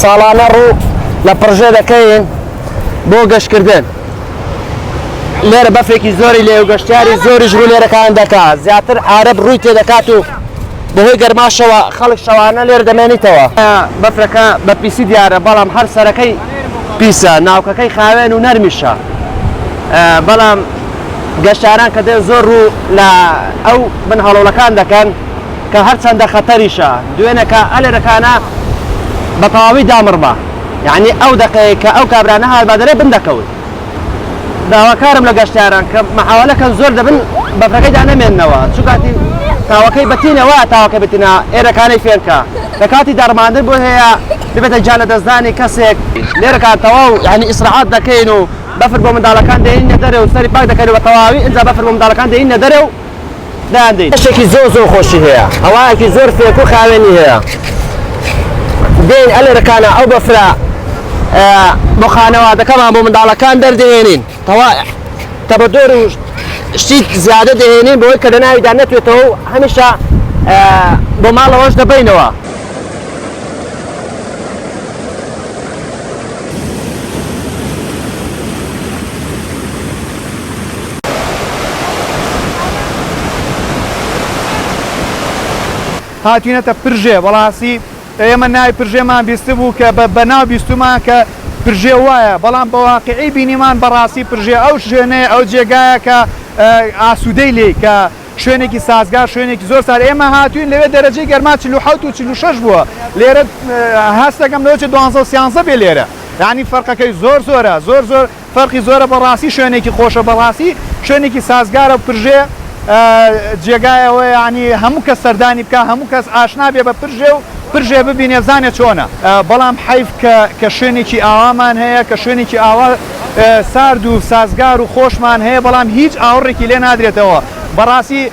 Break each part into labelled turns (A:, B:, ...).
A: ساڵانە ڕوو لە پڕژێ دەکەین بۆ گەشتکردن. لێرە بەفێکی زۆری لێ و گەشتیاری زۆریش ڕوو لێرەکان دەکات. زیاتر عارب ڕووی تێدەکات و بەهۆی گەرماشەوە خەڵک شەوانە لێرە دەمێنیتەوە. بەفرەکە بە پیسی دیارە بەڵام هەر سەرەکەی پیسە، ناوکەکەی خاوێن و نەرمیشە. بەڵام گەشتیاران کە دێن زۆر ڕوو لە ئەو بن هەڵۆڵەکان دەکەن کە هەرچەندە خەتەریشە. دوێنێکە ئەلێرەکانە بە تەواوی دامڕبە، یعنی ئەو دەقەیە کە ئەو کابرانە هات بە دەرێ بندەکەوت. داواکارم لە گەشتیاران کە محاولەکەن زۆر دەبن بەفرەکەیدا نەمێننەوە، چونکاتی تاوەکەی بەتینەوە تاوەکەی بتینە ئێرەکانەی فێنکە لە کاتی دەڕماندن بۆ هەیە ببێتە جا لە دەستدانی کەسێک لێرەکان تەواو یعنی ئیسراحات دەکەین و بەفر بۆ منداڵەکان دێنە دەرێ و سەری پاک دەکەین بە تەواوی ئینجا بەفر بۆ منداڵەکان دێنە دەرێ و دایاندەین. شتێکی زۆر خۆشی هەیە، هەوایەکی زۆر فێک و خاوێنی هەیە. دێن ئەلێرەکانە ئەو بەفرە بۆ خانەوادەکەمان بۆ منداڵەکان دەردەهێنین تەواو تەبەدۆر و شتی زیادە دەهێنین بۆی کە لە ناویدا نەتوێتەوە و هەمیشە بۆ ماڵەوەش دەبینەوە.
B: هاتوینەتە پرژێ بەڵاستی ئێمە ناوی پرژێمان بیست بوو کە بە ناو بیستمان کە پرژێ وایە، بەڵام بە واقعی بینیمان بەڕاستی پرژێ ئەو شوێنەیە ئەو جێگایە کە ئاسوودەی لێ کە شوێنێکی سازگار شوێنێکی زۆر سار. ئێمە هاتوین لەوێ دەرەجەی گەرما 47 و 46 بووە، لێرە هەست دەکەم لەوە 12 بێ لێرە، یعنی فەرقەکەی زۆرە زۆر فەرقی زۆرە. بەڕاستی شوێنێکی خۆشە، بەڕاستی شوێنێکی سازگارە و پرژێ جێگایەوە، ینی هەموو کەس سەردانی بکە، هەموو کەس ئاشنا بێ بە پرژێ و پرژێ ببینێ بزانێت چۆنە. بەڵام حیف کە شوێنێکی ئاوامان هەیە، کە شوێنێکی ئاوا سارد و سازگار و خۆشمان هەیە، بەڵام هیچ ئاوڕێکی لێ نادرێتەوە. بەڕاستی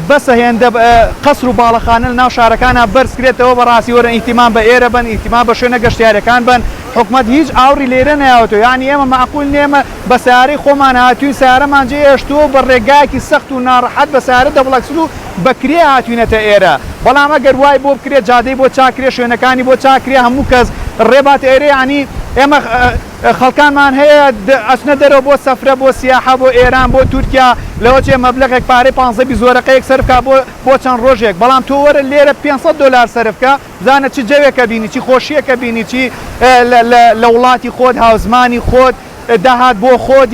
B: بەسە هێندە قەسر و باڵەخانە لە ناو شارەکانە بەرزکرێتەوە. بەڕاستی وەرە ئیهتیمام بە ئێرە بن، ئیهتیمام بە شوێنە گەشتیارەکان بن. حکومەت هیچ ئاوری لێرە نایەوێتەوە، یعنی ئێمە معقول نێمە بە سیارەی خۆمان هاتووین سیارەمان جێ هێشتووە بە ڕێگایەکی سەخت و ناڕەحەت بە سیارە دەبڵەکسل و بەکرێ هاتوینەتە ئێرە. بەڵام ئەگەر وای بۆ بکرێت جادەی بۆ چاکرێ شوێنەکانی بۆ چاکرێ هەموو کەس ڕێبات ئێرە، ینی ئێمە خەڵکانمان هەیە ئەچنە دەرەوە بۆ سەفرە بۆ سیاحە بۆ ئێران بۆ تورکیا لەوە چێ مەبلەغێک پارەی 15 زۆرەکەیەک سەرفکە بۆ چەند ڕۆژێک. بەڵام تۆ وەرە لێرە 500 دلار سەرفکە بزانە چ جەوێکە بینی، چی خۆشیەکە بینی، چی لە وڵاتی خۆت هاوزمانی خۆت داهات بۆ خۆت.